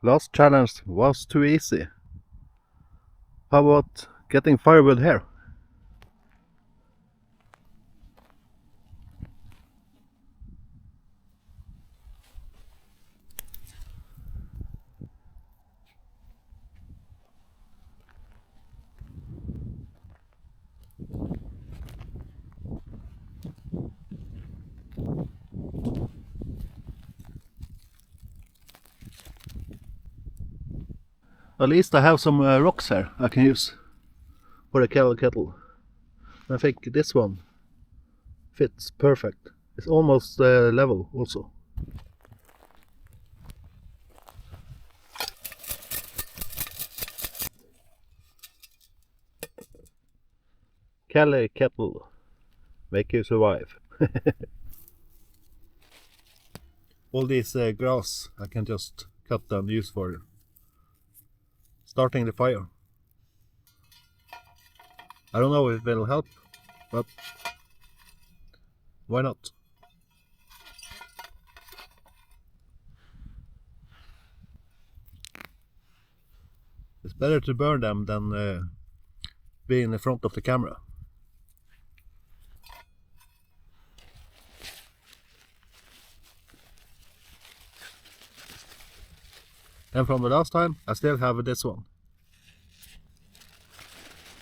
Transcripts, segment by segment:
Last challenge was too easy. How about getting firewood here? At least I have some rocks here I can use for the Kelly Kettle. I think this one fits perfect. It's almost level also. Kelly Kettle, make you survive. All these grass I can just cut and use for starting the fire. I don't know if it will help, but why not? It's better to burn them than be in the front of the camera. And from the last time, I still have this one.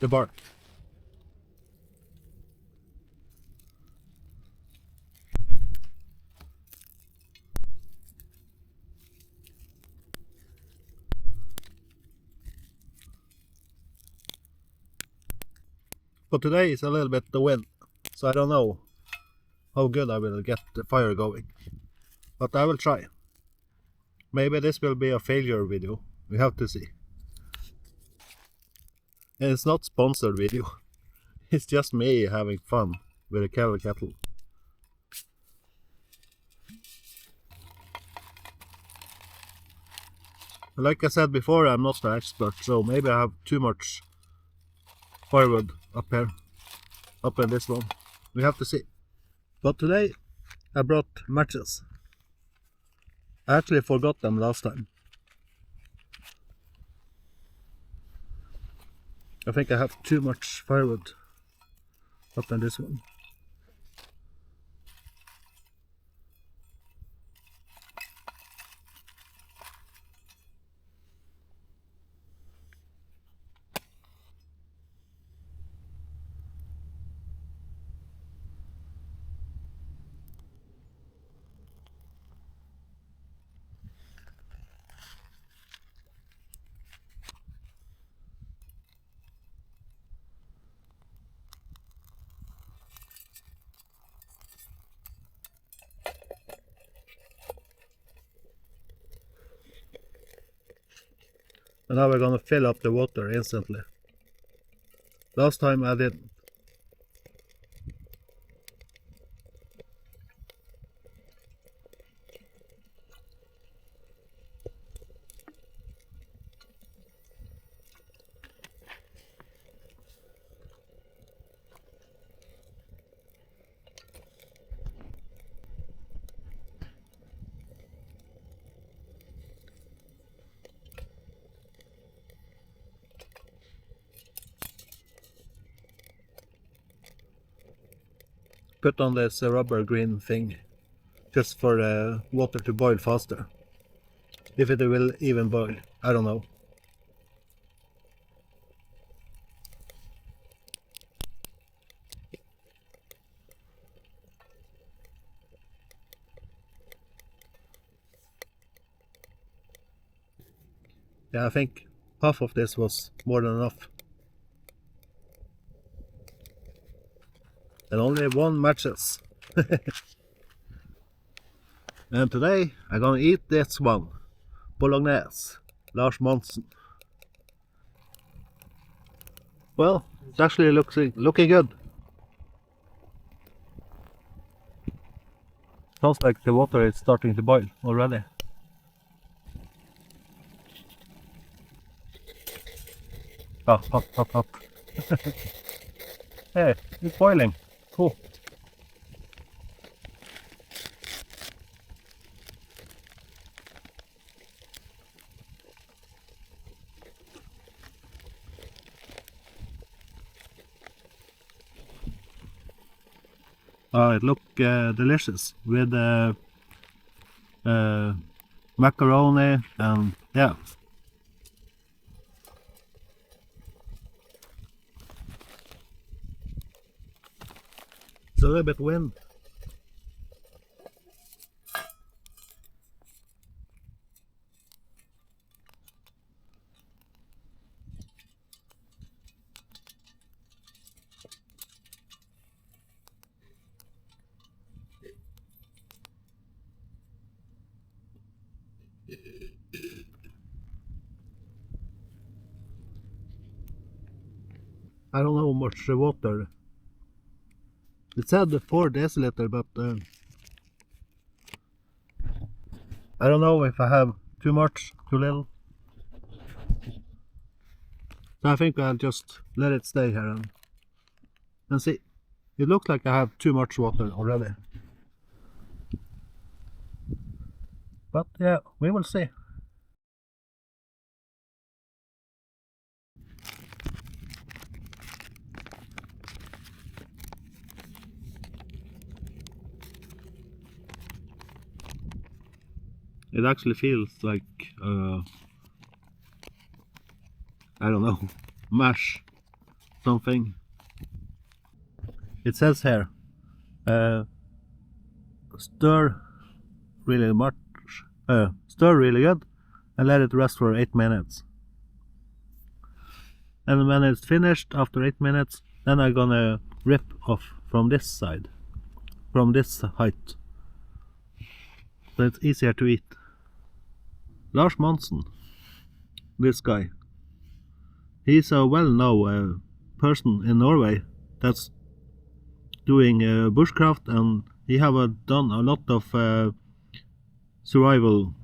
The bark. But today is a little bit the wind, so I don't know how good I will get the fire going. But I will try. Maybe this will be a failure video. We have to see. And it's not sponsored video. It's just me having fun with a Kelly Kettle. Like I said before, I'm not an expert, so maybe I have too much firewood up here, up in this one. We have to see. But today I brought matches. I actually forgot them last time. I think I have too much firewood up in this one. And now we're gonna fill up the water instantly. Last time I didn't. Put on this rubber green thing just for the water to boil faster. If it will even boil, I don't know. Yeah, I think half of this was more than enough. And only one matches. And today I'm gonna eat this one. Bolognese. Lars Monsen. Well, it's actually looking good. Sounds like the water is starting to boil already. Oh, hot, hot, hot. Hey, it's boiling. Cool. It looks delicious with macaroni and yeah. It's a little bit wind. I don't know how much water. It said 4 deciliter, but I don't know if I have too much, too little. So I think I'll just let it stay here and see. It looks like I have too much water already. But yeah, we will see. It actually feels like, I don't know, mash something. It says here, stir really much, stir really good and let it rest for 8 minutes. And when it's finished after 8 minutes, then I'm gonna rip off from this side, from this height, so it's easier to eat. Lars Monsen, this guy, he's a well-known person in Norway that's doing bushcraft, and he have done a lot of survival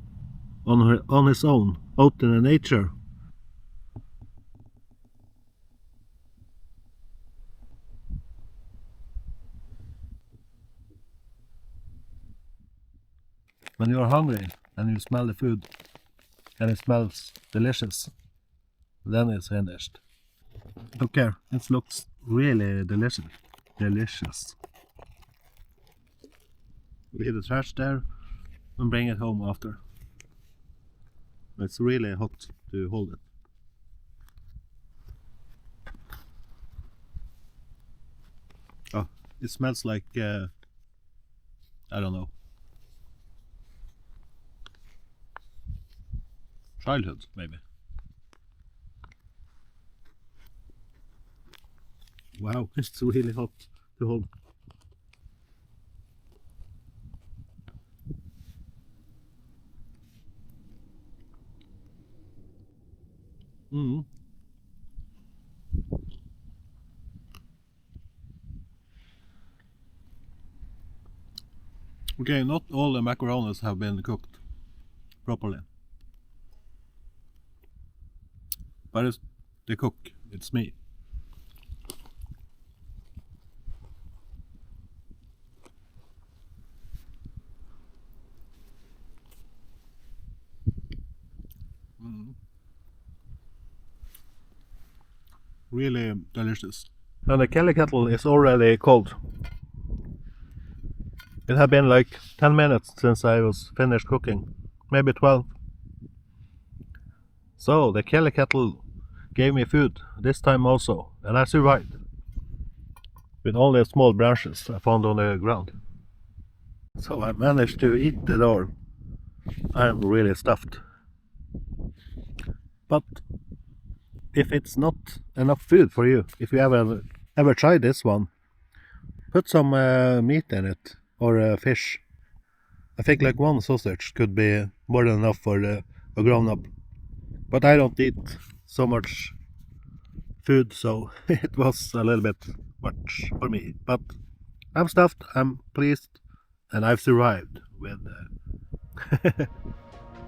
on his own out in the nature. When you're hungry and you smell the food and it smells delicious, then it's finished. Okay, it looks really delicious. Leave the trash there and bring it home after. It's really hot to hold it. Oh, it smells like, I don't know, childhood maybe. Wow, it's really hot to hold. Okay, not all the macaronis have been cooked properly. But it's the cook, it's me. Really delicious. And the Kelly Kettle is already cold. It had been like 10 minutes since I was finished cooking, maybe 12. So the Kelly Kettle gave me food this time also, and I survived with only small branches I found on the ground. So I managed to eat it all. I'm really stuffed. But if it's not enough food for you, if you ever tried this one, put some meat in it, or fish. I think like one sausage could be more than enough for a grown-up. But I don't eat so much food, so it was a little bit much for me. But I'm stuffed, I'm pleased, and I've survived with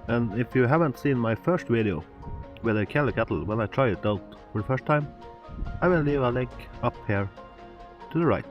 and if you haven't seen my first video with a Kelly Kettle when I tried it out for the first time, I will leave a link up here to the right.